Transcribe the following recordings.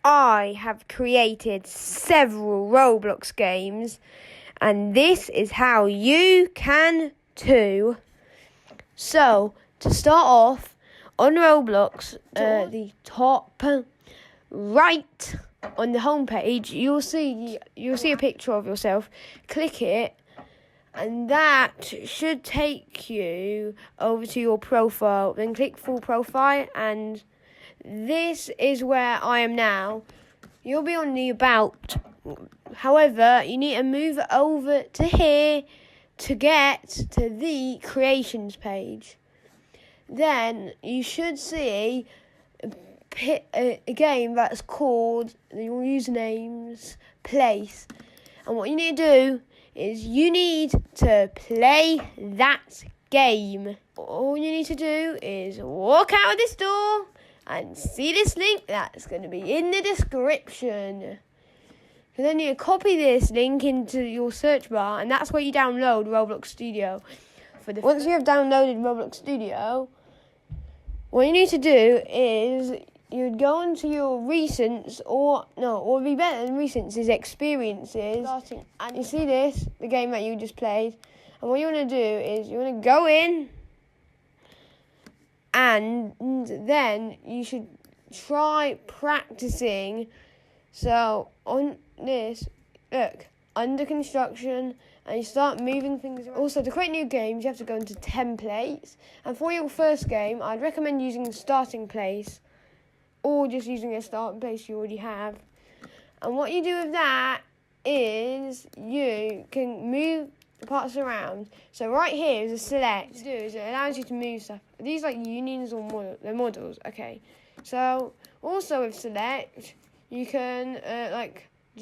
I have created several Roblox games, and this is how you can too. So, to start off, on Roblox, the top right on the homepage, you'll see a picture of yourself. Click it, and that should take you over to your profile. Then click full profile, and this is where I am now. You'll be on the about. However, you need to move over to here to get to the creations page. Then you should see a game that's called your username's place. And what you need to do is you need to play that game. All you need to do is walk out of this door and see this link that's going to be in the description. And then you copy this link into your search bar, and that's where you download Roblox Studio. Once you have downloaded Roblox Studio, what you need to do is you'd go into your recents, or would be better than recents is experiences. And you see this, the game that you just played. And what you want to do is you want to go in, and then you should try practicing. So on this, look, under construction, and you start moving things around. Also, to create new games, you have to go into templates. And for your first game, I'd recommend using starting place, or just using a starting place you already have. And what you do with that is you can move the parts around. So right here is a select. What it does, it allows you to move stuff. Are these like unions or they're models? Okay. So also with select, you can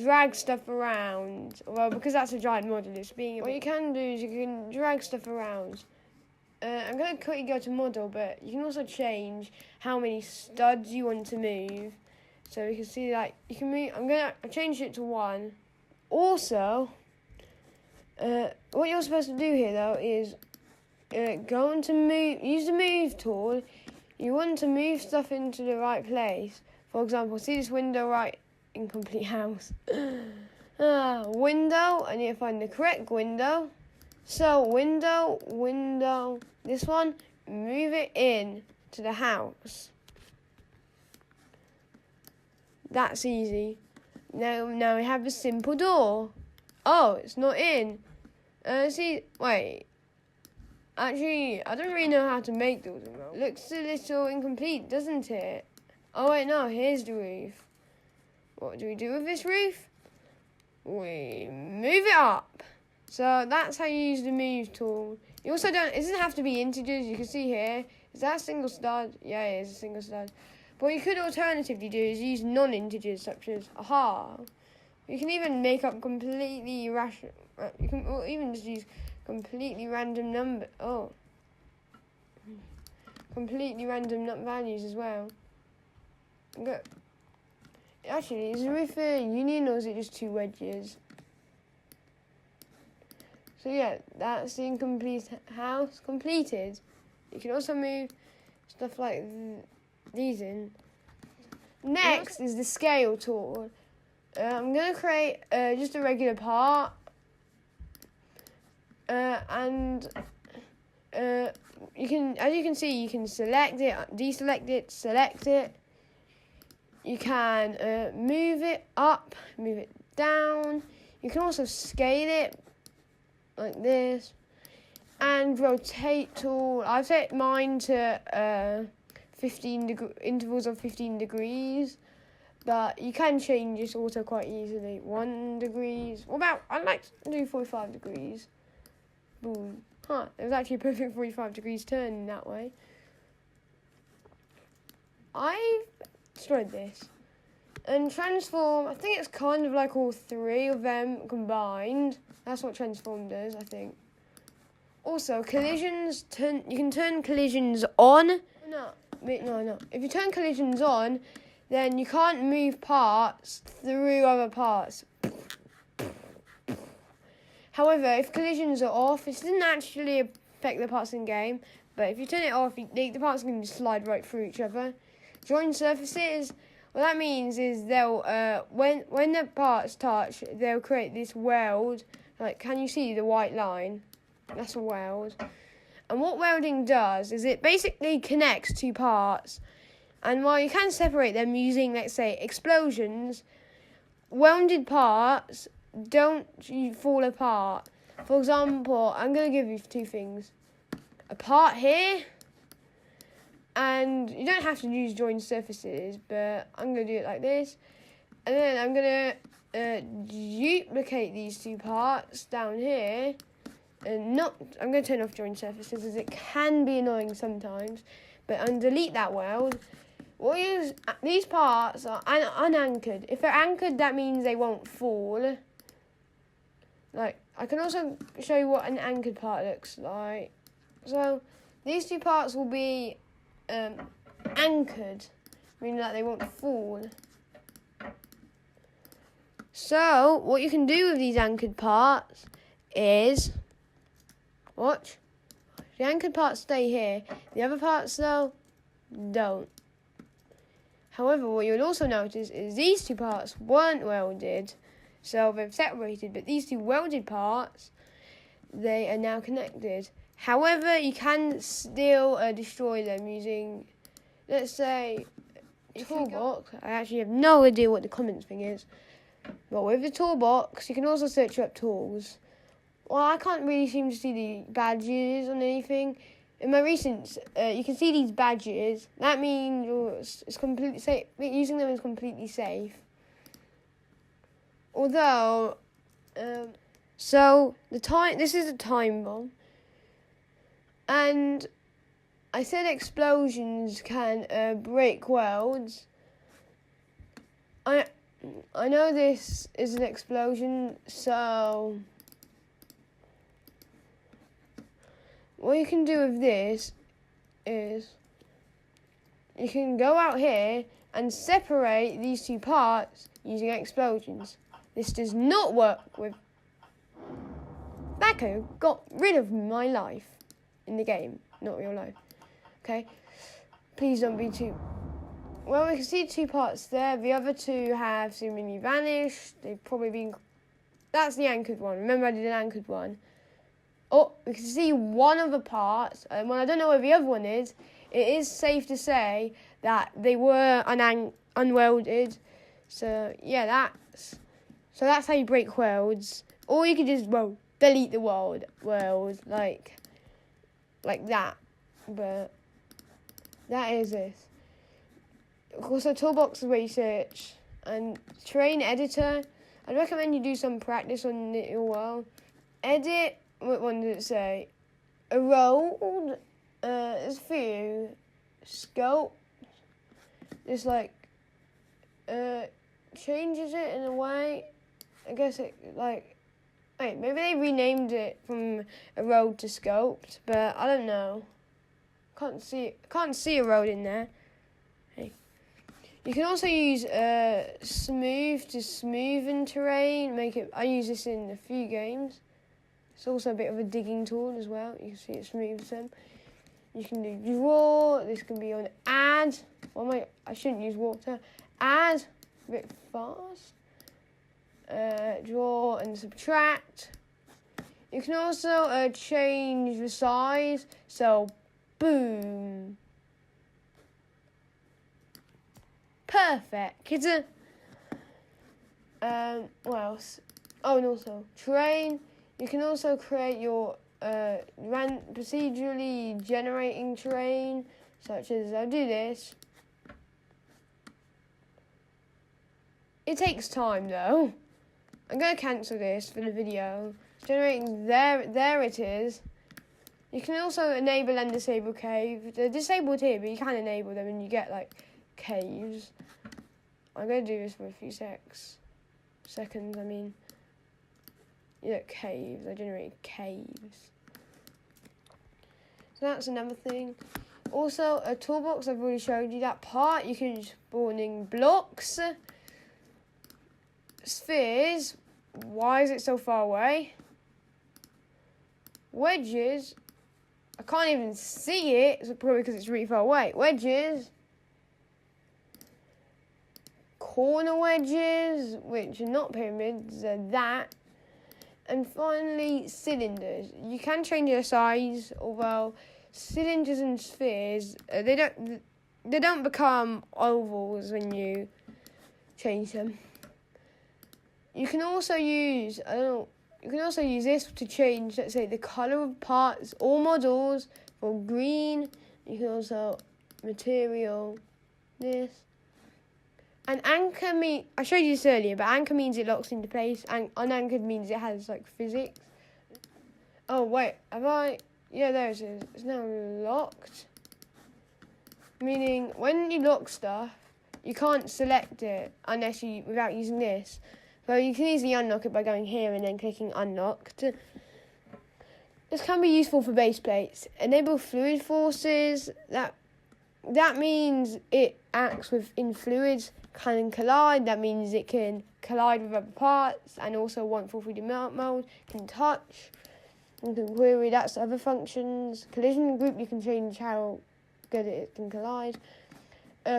drag stuff around. Well, because that's a giant model, what you can do is you can drag stuff around. I'm going to quickly go to model, but you can also change how many studs you want to move. So you can see that you can move. I changed it to 1. Also, what you're supposed to do here though is go on to move. Use the move tool. You want to move stuff into the right place. For example, see this window right? Incomplete house. Window. I need to find the correct window. So window, this one, move it in to the house. That's easy. Now we have a simple door. Oh, it's not in. Wait. Actually, I don't really know how to make doors. Looks a little incomplete, doesn't it? Oh wait, no, here's the roof. What do we do with this roof? We move it up. So that's how you use the move tool. You also it doesn't have to be integers. You can see here, is that a single stud? Yeah, it is a single stud. But what you could alternatively do is use non-integers such as You can even make up completely irrational. You can even just use completely random completely random values as well. Actually, is the roof a union or is it just 2 wedges? So yeah, that's the incomplete house completed. You can also move stuff like these in. Next is the scale tool. I'm going to create just a regular part. And you can, as you can see, you can select it, deselect it, select it. You can move it up, move it down. You can also scale it like this. And rotate tool. I've set mine to 15 intervals of 15 degrees. But you can change this also quite easily. 1 degree. I'd like to do 45 degrees. Boom. There's actually a perfect 45 degrees turn in that way. I've destroyed this. And transform, I think it's kind of like all 3 of them combined. That's what transform does, I think. Also, collisions, you can turn collisions on. No. If you turn collisions on, then you can't move parts through other parts. However, if collisions are off, this doesn't actually affect the parts in game, but if you turn it off, the parts can slide right through each other. Join surfaces. what that means is they'll when the parts touch, they'll create this weld. Like, can you see the white line? That's a weld. And what welding does is it basically connects two parts. And while you can separate them using, let's say, explosions, welded parts don't fall apart. For example, I'm going to give you two things. A part here, and you don't have to use joined surfaces, but I'm going to do it like this. And then I'm going to duplicate these two parts down here. And I'm going to turn off joined surfaces as it can be annoying sometimes. But delete that weld. These parts are unanchored. If they're anchored, that means they won't fall. Like, I can also show you what an anchored part looks like. So, these two parts will be anchored, meaning that they won't fall. So, what you can do with these anchored parts is, watch, the anchored parts stay here. The other parts, though, don't. However, what you'll also notice is these two parts weren't welded, so they've separated, but these two welded parts, they are now connected. However, you can still destroy them using, let's say, a toolbox. I actually have no idea what the comments thing is, but with the toolbox, you can also search up tools. Well, I can't really seem to see the badges on anything. In my recent, you can see these badges. That means it's completely safe. Using them is completely safe. Although, so this is a time bomb, and I said explosions can break welds. I know this is an explosion, so what you can do with this is you can go out here and separate these two parts using explosions. This does not work with... That could have got rid of my life in the game, not real life. Okay? Please don't be too... Well, we can see two parts there. The other two have seemingly vanished. They've probably been... That's the anchored one. Remember, I did an anchored one. Oh, we can see one of the parts. Well, I don't know where the other one is. It is safe to say that they were unwelded. So, yeah, that's how you break welds. Or you could just, delete the weld like that. But that is this. Of course, a toolbox is where you search. And terrain editor, I'd recommend you do some practice on it as well. Edit, what one did it say? Erode, there's a few. Scope, it's like, changes it in a way. I guess it, maybe they renamed it from erode to scoped, but I don't know. Can't see erode in there. Hey. You can also use smooth to smoothen terrain. I use this in a few games. It's also a bit of a digging tool as well. You can see it smooths them. You can do draw. This can be on add. I shouldn't use water. Add, a bit fast. Draw and subtract. You can also change the size. So, boom. Perfect. What else? Oh, and also terrain. You can also create your procedurally generating terrain, such as I'll do this. It takes time though. I'm going to cancel this for the video. It's generating there it is. You can also enable and disable cave. They're disabled here, but you can enable them and you get like caves. I'm going to do this for a few seconds. Yeah, caves. I generate caves. So that's another thing. Also, a toolbox, I've already showed you that part. You can spawn in blocks. Spheres. Why is it so far away? Wedges. I can't even see it. It's probably because it's really far away. Wedges. corner wedges, which are not pyramids, they're that. And finally, cylinders. You can change their size, although cylinders and spheres, they don't become ovals when you change them. You can also use this to change, let's say, the colour of parts or models for green. You can also material this. And anchor I showed you this earlier, but anchor means it locks into place, and unanchored means it has like physics. Oh wait, yeah, there it is. It's now locked. Meaning when you lock stuff, you can't select it without using this. But you can easily unlock it by going here and then clicking unlocked. This can be useful for base plates. Enable fluid forces. That means it acts in fluids, can collide. That means it can collide with other parts, and also 143D mode can touch. You can query that's other functions. Collision group, you can change how good it can collide.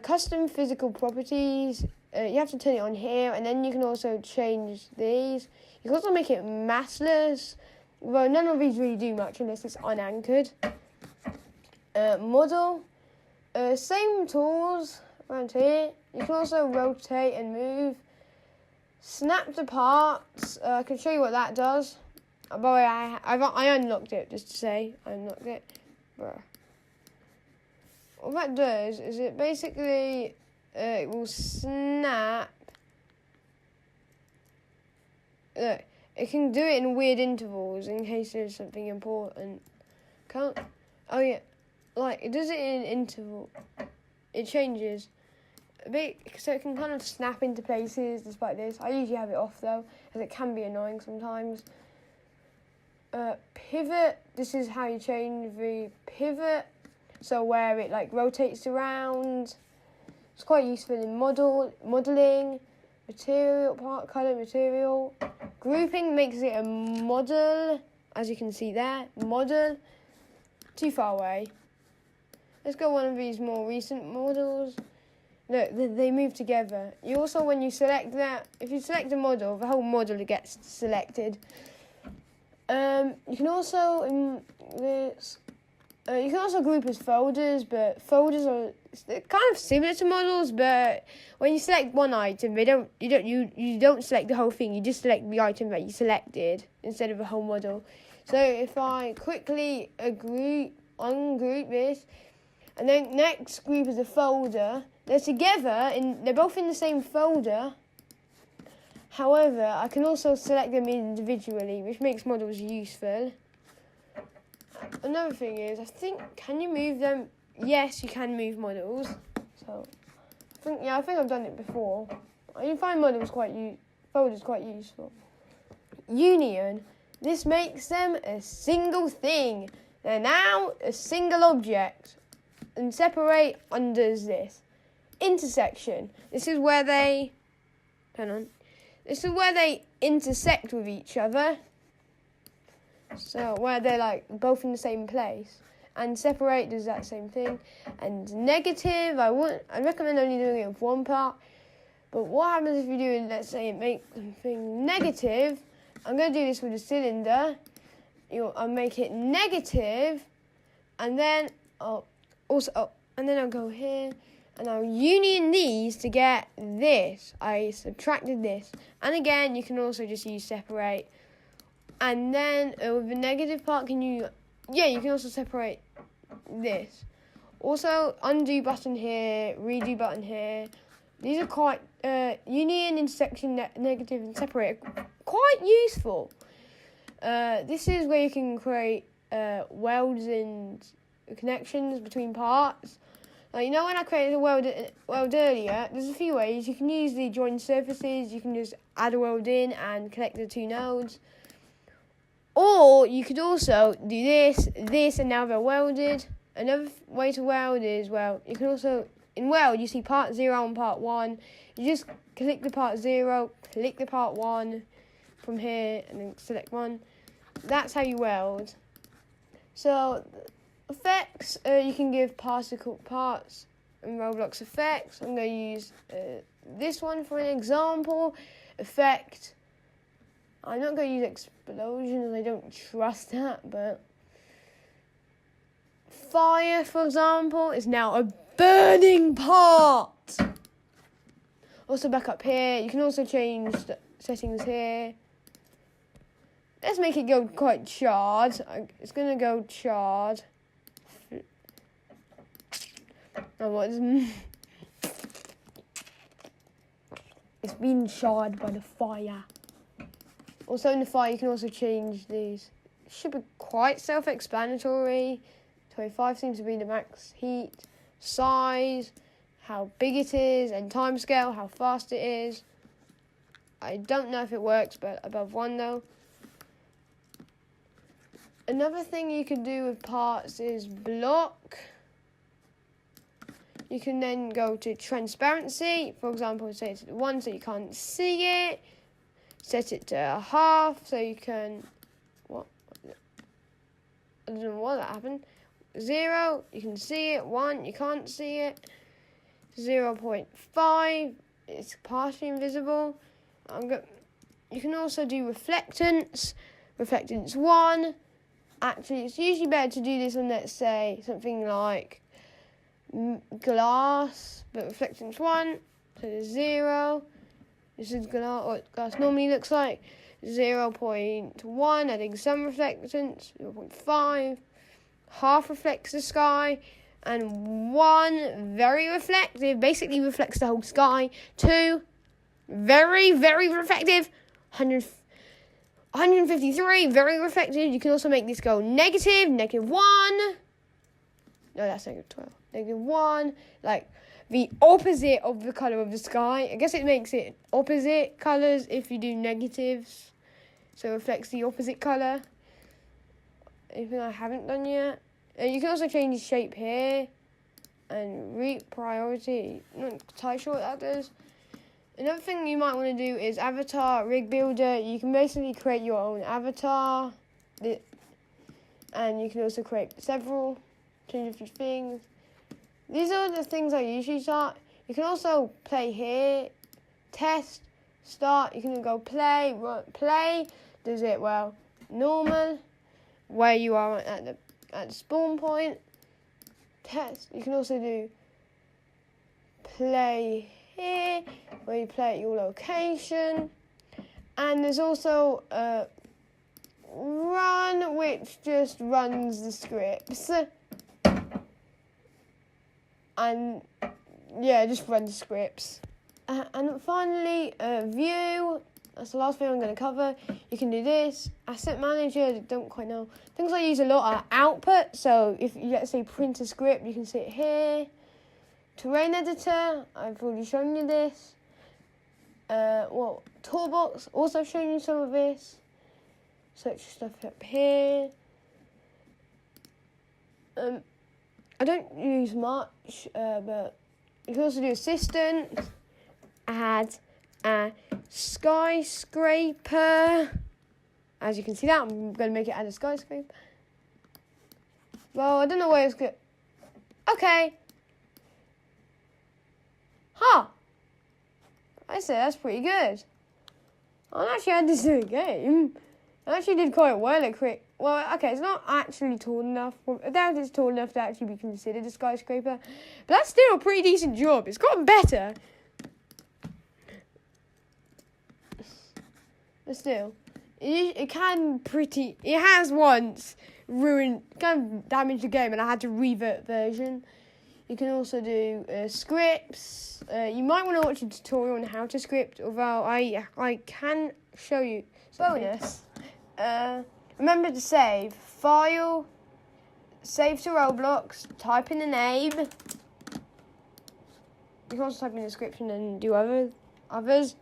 Custom physical properties. You have to turn it on here, and then you can also change these. You can also make it massless. Well, none of these really do much unless it's unanchored. Model. Same tools around here. You can also rotate and move. Snap to parts. I can show you what that does. By the way, I unlocked it, just to say. I unlocked it. Bruh. What that does is it basically it will snap. Look, it can do it in weird intervals in case there's something important. Oh yeah, like it does it in an interval. It changes a bit, so it can kind of snap into places despite this. I usually have it off though, as it can be annoying sometimes. Pivot. This is how you change the pivot. So where it like rotates around. It's quite useful in modelling, material, part color, material. Grouping makes it a model, as you can see there. Model. Too far away. Let's go one of these more recent models. Look, they move together. You also, when you select that, if you select a model, the whole model gets selected. You can also you can also group as folders, but folders are kind of similar to models. But when you select one item, you don't select the whole thing. You just select the item that you selected instead of a whole model. So if I quickly ungroup this, and then next group is a folder. They're together they're both in the same folder. However, I can also select them individually, which makes models useful. Another thing is, can you move them? Yes, you can move models. So, I think I've done it before. I find folders quite useful. Union. This makes them a single thing. They're now a single object. And separate undoes this. Intersection. This is where they intersect with each other. So where they're like both in the same place. And separate does that same thing. And negative, I recommend only doing it with one part. But what happens if you do, let's say, make something negative? I'm going to do this with a cylinder. I'll make it negative, and then I'll go here, and I'll union these to get this. I subtracted this. And again, you can also just use separate. And then with the negative part, you can also separate this. Also, undo button here, redo button here. These are quite, union, intersection, negative, and separate are quite useful. This is where you can create welds and connections between parts. Like, when I created a weld earlier, there's a few ways. You can use the join surfaces. You can just add a weld in and connect the two nodes. Or you could also do this, and now they're welded. Another way to weld is, you can also, in weld, you see part 0 and part 1. You just click the part 0, click the part 1 from here, and then select 1. That's how you weld. So, effects, you can give particle parts and Roblox effects. I'm going to use this one for an example. Effect. I'm not going to use explosions. I don't trust that, but fire, for example, is now a burning part. Also, back up here, you can also change the settings here. Let's make it go quite charred. It's going to go charred. It's been charred by the fire. Also, in the fire, you can also change these. It should be quite self-explanatory. 25 seems to be the max heat. Size, how big it is, and timescale, how fast it is. I don't know if it works, but above 1 though. Another thing you can do with parts is block. You can then go to transparency. For example, set it to 1 so you can't see it. Set it to half so you can... What? I don't know why that happened. 0, you can see it. 1, you can't see it. 0.5, it's partially invisible. You can also do reflectance. Reflectance 1. Actually, it's usually better to do this on, let's say, something like glass, but reflectance 1, so there's 0. This is what glass normally looks like. 0.1, adding some reflectance. 0.5, half reflects the sky. And 1, very reflective, basically reflects the whole sky. 2, very, very reflective. 153, very reflective. You can also make this go negative, -1. No, that's -12. -1, like the opposite of the colour of the sky. I guess it makes it opposite colours if you do negatives. So it reflects the opposite colour. Anything I haven't done yet. And you can also change the shape here. And reap priority. Not entirely sure what that does. Another thing you might want to do is avatar rig builder. You can basically create your own avatar. And you can also create several. Change a few things. These are the things I usually start. You can also play here. Test. Start. You can go play. Play. Does it, well, normal. Where you are at the spawn point. Test. You can also do play here, where you play at your location. And there's also run, which just runs the scripts. And yeah, just run the scripts. And finally, view. That's the last thing I'm going to cover. You can do this. Asset manager, don't quite know. Things I use a lot are output. So if you, let's say, print a script, you can see it here. Terrain editor, I've already shown you this. Toolbox, also shown you some of this. Search stuff up here. I don't use much, but you can also do assistant. Add a skyscraper. As you can see that, I'm going to make it add a skyscraper. Well, I don't know where it's good. Okay. Huh. I say that's pretty good. I actually had this in a game. I actually did quite well at well, okay, it's not actually tall enough. I doubt it's tall enough to actually be considered a skyscraper. But that's still a pretty decent job. It's gotten better. But still, it has once damaged the game, and I had to revert version. You can also do scripts. You might want to watch a tutorial on how to script, although I can show you. Bonus. Remember to save. File. Save to Roblox. Type in the name. You can also type in the description and do others.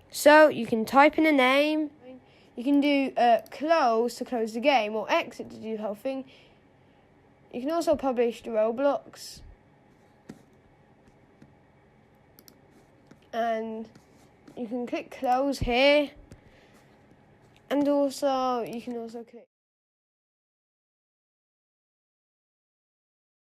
So you can type in a name. You can do close to close the game, or exit to do the whole thing. You can also publish the Roblox. And you can click close here. And also, you can also click